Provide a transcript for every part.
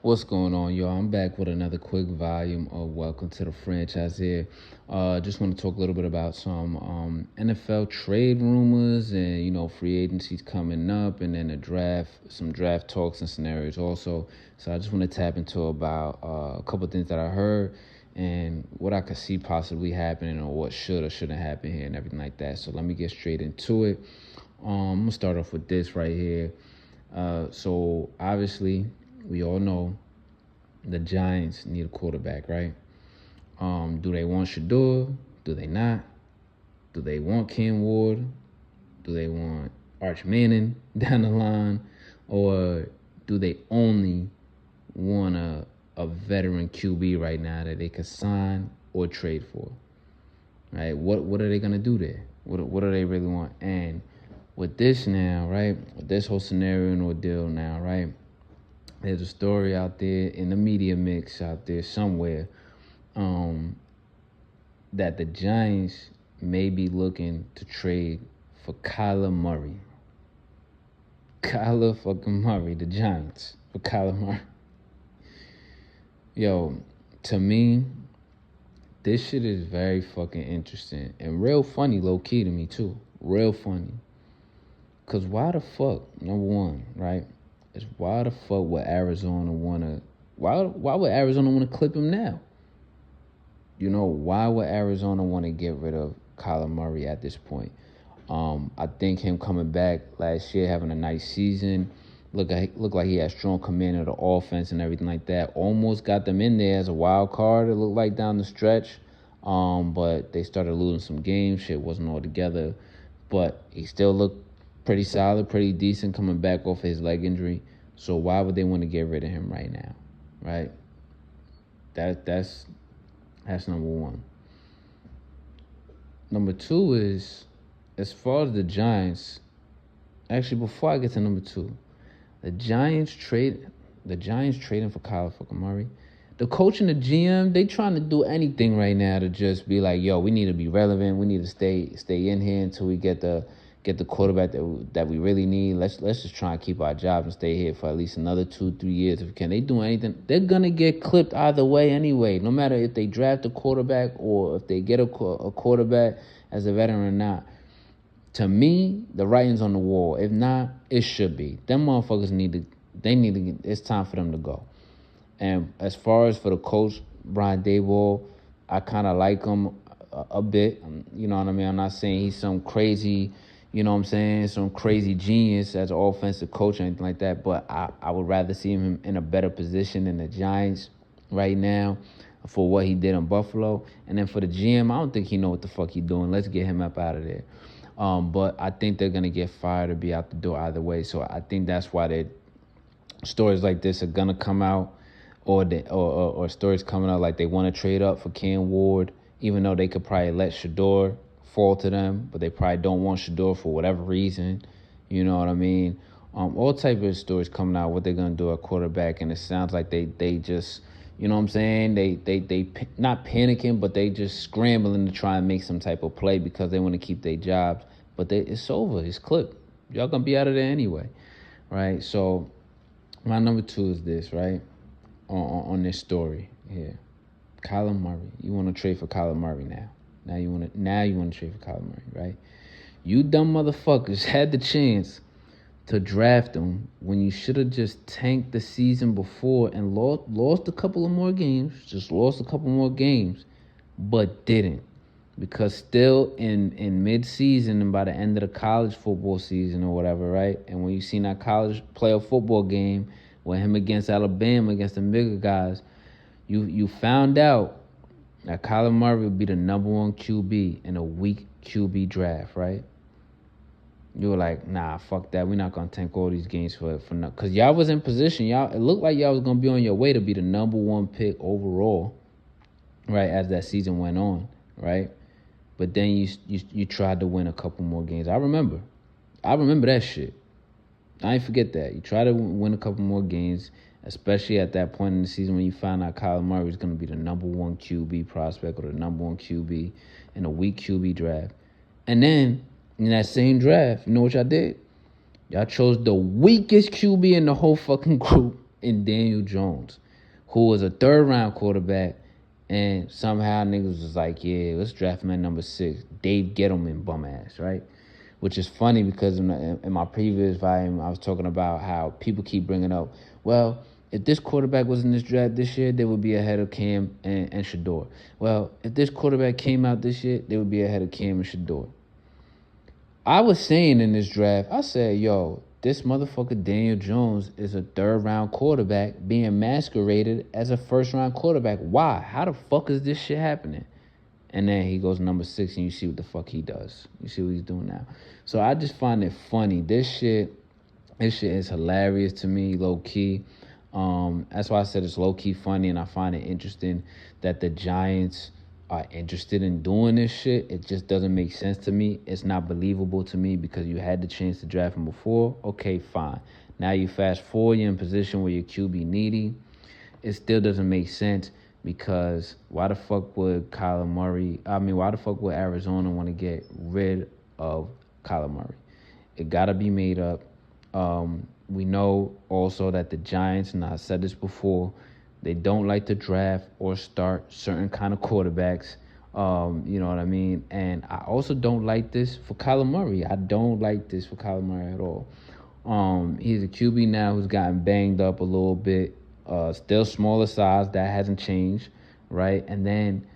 What's going on, y'all? I'm back with another quick volume of Welcome to the Franchise here. Just want to talk a little bit about some NFL trade rumors and, free agencies coming up, and then the draft, some draft talks and scenarios also. So I just want to tap into about a couple of things that I heard and what I could see possibly happening or what should or shouldn't happen here and everything like that. So let me get straight into it. I'm going to start off with this right here. So obviously, we all know the Giants need a quarterback, right? Do they want Shedeur? Do they not? Do they want Cam Ward? Do they want Arch Manning down the line? Or do they only want a veteran QB right now that they could sign or trade for? Right? What are they going to do there? What do they really want? And with this now, right, with this whole scenario and ordeal now, right, there's a story out there in the media mix out there somewhere that the Giants may be looking to trade for Kyler Murray. Kyler fucking Murray, the Giants, for Kyler Murray. Yo, to me, this shit is very fucking interesting and real funny, low-key to me, too. Real funny. Because why the fuck, number one, right, is why the fuck would Arizona want to... Why would Arizona want to clip him now? Why would Arizona want to get rid of Kyler Murray at this point? I think him coming back last year, having a nice season, looked like he had strong command of the offense and everything like that. Almost got them in there as a wild card, it looked like, down the stretch. But they started losing some games. Shit wasn't all together. But he still looked pretty solid, pretty decent coming back off his leg injury. So why would they want to get rid of him right now, right? That's number one. Number two is, as far as the Giants, actually, before I get to number two, the Giants trading for Kyler fucking Murray. The coach and the GM, they trying to do anything right now to just be like, yo, we need to be relevant. We need to stay in here until we get the quarterback that we really need. Let's just try and keep our jobs and stay here for at least another 2-3 years if we can. They do anything, they're gonna get clipped either way anyway. No matter if they draft a quarterback or if they get a quarterback as a veteran or not. To me, the writing's on the wall. If not, it should be. Them motherfuckers it's time for them to go. And as far as for the coach, Brian Daboll, I kind of like him a bit. You know what I mean? I'm not saying he's some crazy, some crazy genius as an offensive coach or anything like that. But I would rather see him in a better position than the Giants right now for what he did in Buffalo. And then for the GM, I don't think he know what the fuck he doing. Let's get him up out of there. But I think they're going to get fired or be out the door either way. So I think that's why stories like this are going to come out, or stories coming out like they want to trade up for Cam Ward, even though they could probably let Shedeur fall to them, but they probably don't want Shedeur for whatever reason. You know what I mean? All type of stories coming out, what they're going to do at quarterback, and it sounds like they just, you know what I'm saying? They not panicking, but they just scrambling to try and make some type of play because they want to keep their jobs. But it's over. It's clipped. Y'all going to be out of there anyway, right? So my number two is this, right? On this story here. Kyler Murray. You want to trade for Kyler Murray now. Now you want to trade for Kyler Murray, right? You dumb motherfuckers had the chance to draft him when you should have just tanked the season before and lost a couple of more games, but didn't. Because still in mid-season and by the end of the college football season or whatever, right? And when you seen that college playoff football game with him against Alabama, against the bigger guys, you found out that Kyler Murray would be the number one QB in a weak QB draft, right? You were like, nah, fuck that. We're not going to tank all these games for nothing. Because y'all was in position. It looked like y'all was going to be on your way to be the number one pick overall, right, as that season went on, right? But then you tried to win a couple more games. I remember that shit. I ain't forget that. You tried to win a couple more games, especially at that point in the season when you found out Kyler Murray was going to be the number one QB prospect or the number one QB in a weak QB draft. And then in that same draft, you know what y'all did? Y'all chose the weakest QB in the whole fucking group in Daniel Jones, who was a third-round quarterback, and somehow niggas was like, yeah, let's draft him at number 6. Dave Gettleman, bum ass, right? Which is funny because in my previous volume, I was talking about how people keep bringing up, well, if this quarterback was in this draft this year, they would be ahead of Cam and Shedeur. Well, if this quarterback came out this year, they would be ahead of Cam and Shedeur. I was saying in this draft, I said, yo, this motherfucker Daniel Jones is a third-round quarterback being masqueraded as a first-round quarterback. Why? How the fuck is this shit happening? And then he goes number 6, and you see what the fuck he does. You see what he's doing now. So I just find it funny. This shit is hilarious to me, low-key. That's why I said it's low-key funny, and I find it interesting that the Giants are interested in doing this shit. It just doesn't make sense to me. It's not believable to me because you had the chance to draft him before. Okay, fine. Now you fast forward, you're in a position where you're QB needy. It still doesn't make sense because why the fuck would why the fuck would Arizona want to get rid of Kyler Murray? It got to be made up. We know also that the Giants, and I said this before, they don't like to draft or start certain kind of quarterbacks. You know what I mean? And I also don't like this for Kyler Murray. I don't like this for Kyler Murray at all. He's a QB now who's gotten banged up a little bit. Still smaller size. That hasn't changed, right? And then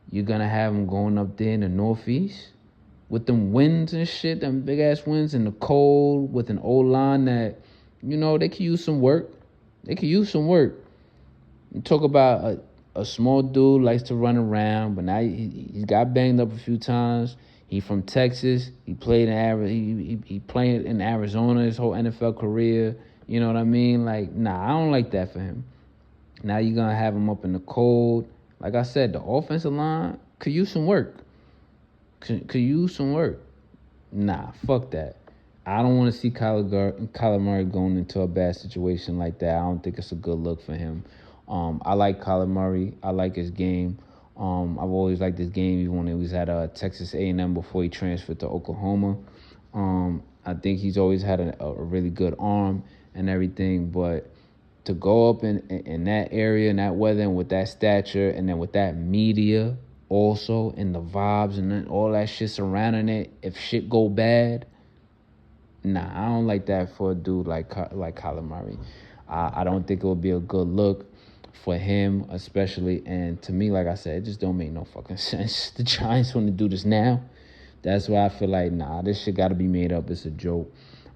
you're going to have him going up there in the Northeast with them winds and shit, them big-ass winds in the cold with an O-line that, you know, they could use some work. You talk about a small dude likes to run around, but now he got banged up a few times. He from Texas. He played he played in Arizona his whole NFL career. You know what I mean? Like, nah, I don't like that for him. Now you're going to have him up in the cold. Like I said, the offensive line could use some work. Could use some work. Nah, fuck that. I don't want to see Kyler Murray going into a bad situation like that. I don't think it's a good look for him. I like Kyler Murray. I like his game. I've always liked his game even when he was at Texas A&M before he transferred to Oklahoma. I think he's always had a really good arm and everything, but to go up in that area, in that weather, and with that stature, and then with that media also, and the vibes, and then all that shit surrounding it, if shit go bad, nah, I don't like that for a dude like Kyler Murray. I don't think it would be a good look for him, especially, and to me, like I said, it just don't make no fucking sense. The Giants want to do this now. That's why I feel like, nah, this shit got to be made up. It's a joke.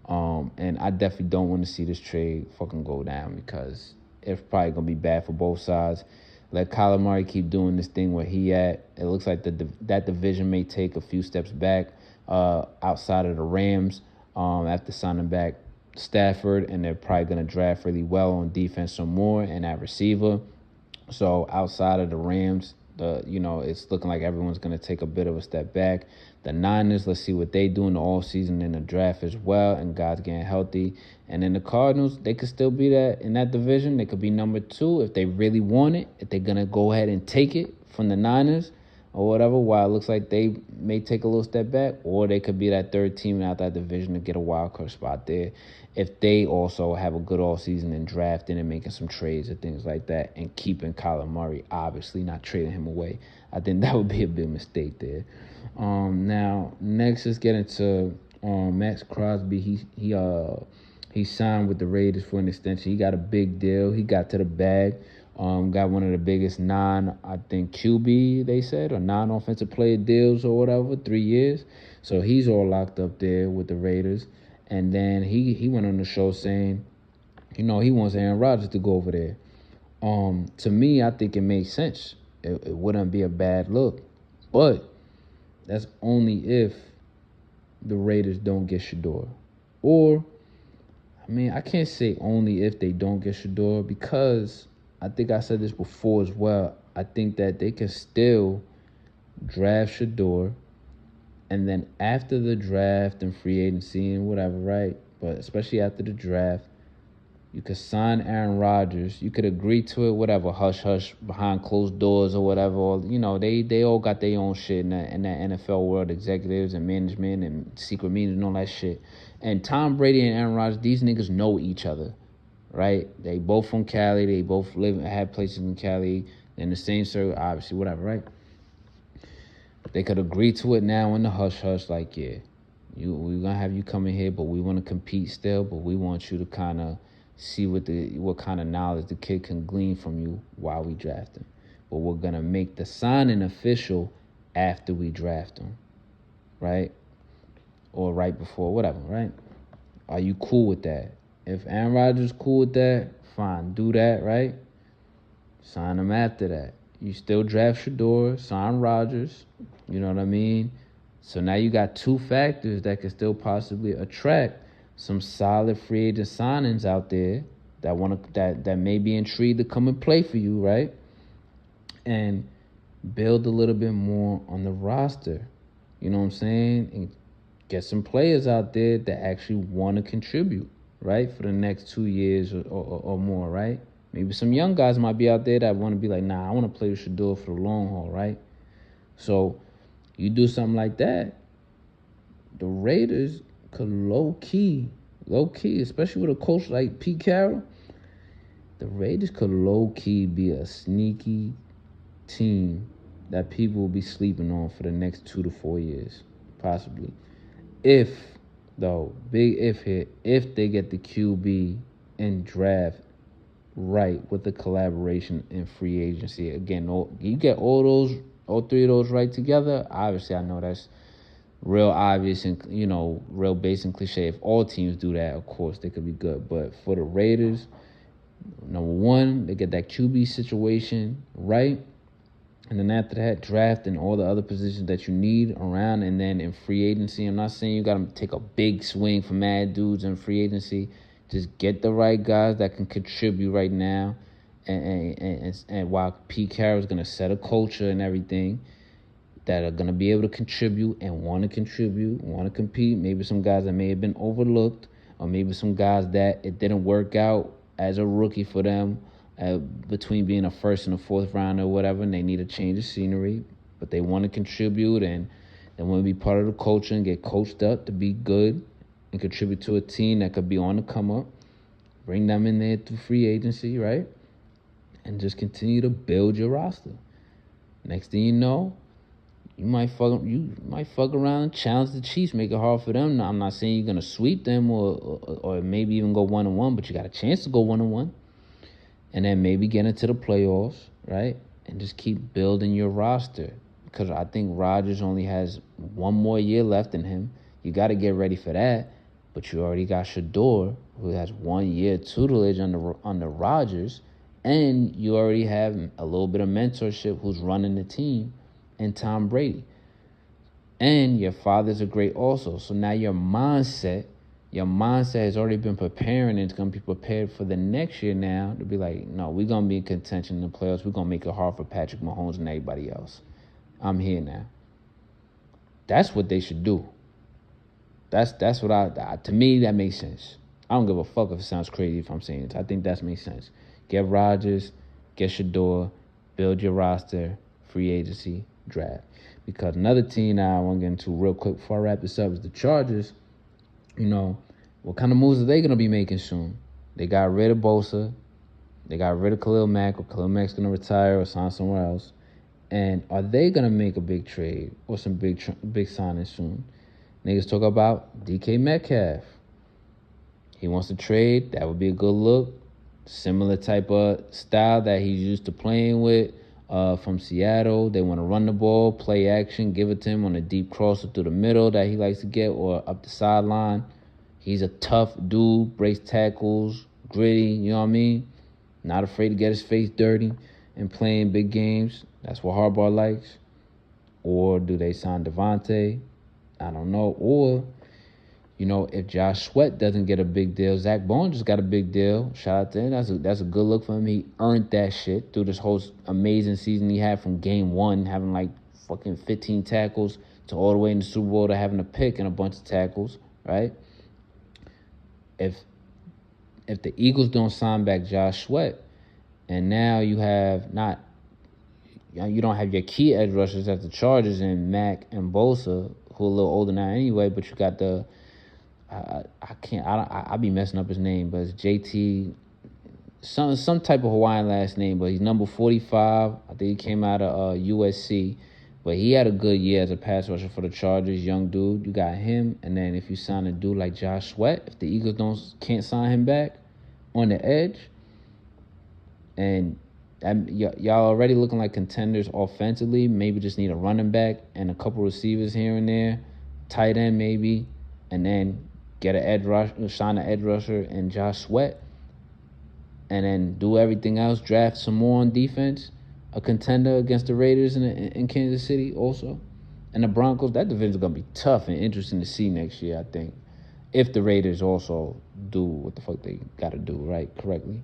And I definitely don't want to see this trade fucking go down because it's probably going to be bad for both sides. Let Kyler Murray keep doing this thing where he at. It looks like that division may take a few steps back outside of the Rams after signing back Stafford, and they're probably going to draft really well on defense some more and at receiver. So outside of the Rams, it's looking like everyone's going to take a bit of a step back. The Niners, let's see what they do in the offseason in the draft as well, and guys getting healthy. And then the Cardinals, they could still be that in that division. They could be number 2 if they really want it, if they're going to go ahead and take it from the Niners or whatever, while it looks like they may take a little step back, or they could be that third team out that division to get a wild card spot there if they also have a good offseason and drafting and making some trades and things like that and keeping Kyler Murray, obviously not trading him away. I think that would be a big mistake there. Now, next, let's get into Max Crosby. He signed with the Raiders for an extension. He got a big deal. He got to the bag. Got one of the biggest QB, they said, or non-offensive player deals or whatever, 3 years. So he's all locked up there with the Raiders. And then he went on the show saying, he wants Aaron Rodgers to go over there. To me, I think it makes sense. It wouldn't be a bad look. But that's only if the Raiders don't get Shedeur. Or, I can't say only if they don't get Shedeur because I think I said this before as well. I think that they can still draft Shedeur, and then after the draft and free agency and whatever, right? But especially after the draft, you could sign Aaron Rodgers. You could agree to it, whatever, hush-hush, behind closed doors or whatever. Or, they all got their own shit in that NFL world, executives and management and secret meetings and all that shit. And Tom Brady and Aaron Rodgers, these niggas know each other, right? They both from Cali. They both had places in Cali in the same circle, obviously, whatever, right? They could agree to it now in the hush hush, like, yeah, we're gonna have you come in here, but we want to compete still, but we want you to kind of see what kind of knowledge the kid can glean from you while we draft him. But we're gonna make the signing official after we draft him, right? Or right before, whatever, right? Are you cool with that? If Aaron Rodgers cool with that, fine, do that, right? Sign him after that. You still draft Shedeur, sign Rodgers. You know what I mean? So now you got two factors that can still possibly attract some solid free agent signings out there that may be intrigued to come and play for you, right? And build a little bit more on the roster. You know what I'm saying? And get some players out there that actually want to contribute, right? For the next 2 years or more, right? Maybe some young guys might be out there that want to be like, nah, I want to play with Shedeur for the long haul, right? So you do something like that, the Raiders could low-key, especially with a coach like Pete Carroll, the Raiders could low-key be a sneaky team that people will be sleeping on for the next 2 to 4 years, possibly. If, though, big if here, if they get the QB and draft right with the collaboration in free agency. Again, you get all three of those right together. Obviously, I know that's real obvious and, real basic and cliche. If all teams do that, of course, they could be good. But for the Raiders, number one, they get that QB situation right. And then after that, draft and all the other positions that you need around. And then in free agency, I'm not saying you got to take a big swing for mad dudes in free agency. Just get the right guys that can contribute right now. And while Pete Carroll is going to set a culture and everything, that are going to be able to contribute and want to contribute, want to compete. Maybe some guys that may have been overlooked, or maybe some guys that it didn't work out as a rookie for them between being a first and a fourth round or whatever, and they need a change of scenery, but they want to contribute and they want to be part of the culture and get coached up to be good and contribute to a team that could be on the come up. Bring them in there through free agency, right? And just continue to build your roster. Next thing you know, you might fuck around and challenge the Chiefs, make it hard for them. Now, I'm not saying you're gonna sweep them or maybe even go 1-1, but you got a chance to go 1-1, and then maybe get into the playoffs, right? And just keep building your roster, because I think Rodgers only has one more year left in him. You got to get ready for that, but you already got Shedeur, who has 1 year tutelage under Rodgers, and you already have a little bit of mentorship who's running the team. And Tom Brady. And your fathers are great also. So now your mindset has already been preparing, and it's going to be prepared for the next year now to be like, no, we're going to be in contention in the playoffs. We're going to make it hard for Patrick Mahomes and everybody else. I'm here now. That's what they should do. That's what to me, that makes sense. I don't give a fuck if it sounds crazy if I'm saying it. I think that makes sense. Get Rodgers, get Shedeur, build your roster, free agency, draft. Because another team now I want to get into real quick before I wrap this up is the Chargers. What kind of moves are they going to be making soon? They got rid of Bosa. They got rid of Khalil Mack, or Khalil Mack's going to retire or sign somewhere else. And are they going to make a big trade or some big signings soon? Niggas talk about DK Metcalf. He wants to trade. That would be a good look. Similar type of style that he's used to playing with. From Seattle, they want to run the ball, play action, give it to him on a deep crosser through the middle that he likes to get, or up the sideline. He's a tough dude, breaks tackles, gritty, you know what I mean? Not afraid to get his face dirty and playing big games. That's what Harbaugh likes. Or do they sign Devontae? I don't know. Or, if Josh Sweat doesn't get a big deal, Zach Bone just got a big deal. Shout out to him. That's a good look for him. He earned that shit through this whole amazing season he had from game one, having like fucking 15 tackles to all the way in the Super Bowl to having a pick and a bunch of tackles, right? If the Eagles don't sign back Josh Sweat, and now you don't have your key edge rushers at the Chargers and Mack and Bosa, who are a little older now anyway, but you got the I'll be messing up his name, but it's JT some type of Hawaiian last name, but he's number 45. I think he came out of USC. But he had a good year as a pass rusher for the Chargers, young dude. You got him, and then if you sign a dude like Josh Sweat, if the Eagles can't sign him back on the edge, and y'all already looking like contenders offensively, maybe just need a running back and a couple receivers here and there, tight end maybe, and then get an edge rush, sign an edge rusher and Josh Sweat, and then do everything else. Draft some more on defense. A contender against the Raiders in Kansas City also. And the Broncos, that division's going to be tough and interesting to see next year, I think. If the Raiders also do what the fuck they got to do, right, correctly.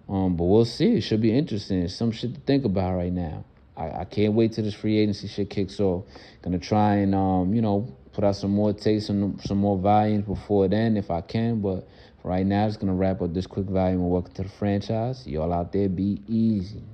But we'll see. It should be interesting. It's some shit to think about right now. I can't wait till this free agency shit kicks off. Going to try and, put out some more takes and some more volumes before then if I can. But for right now, just going to wrap up this quick volume and welcome to the franchise. Y'all out there, be easy.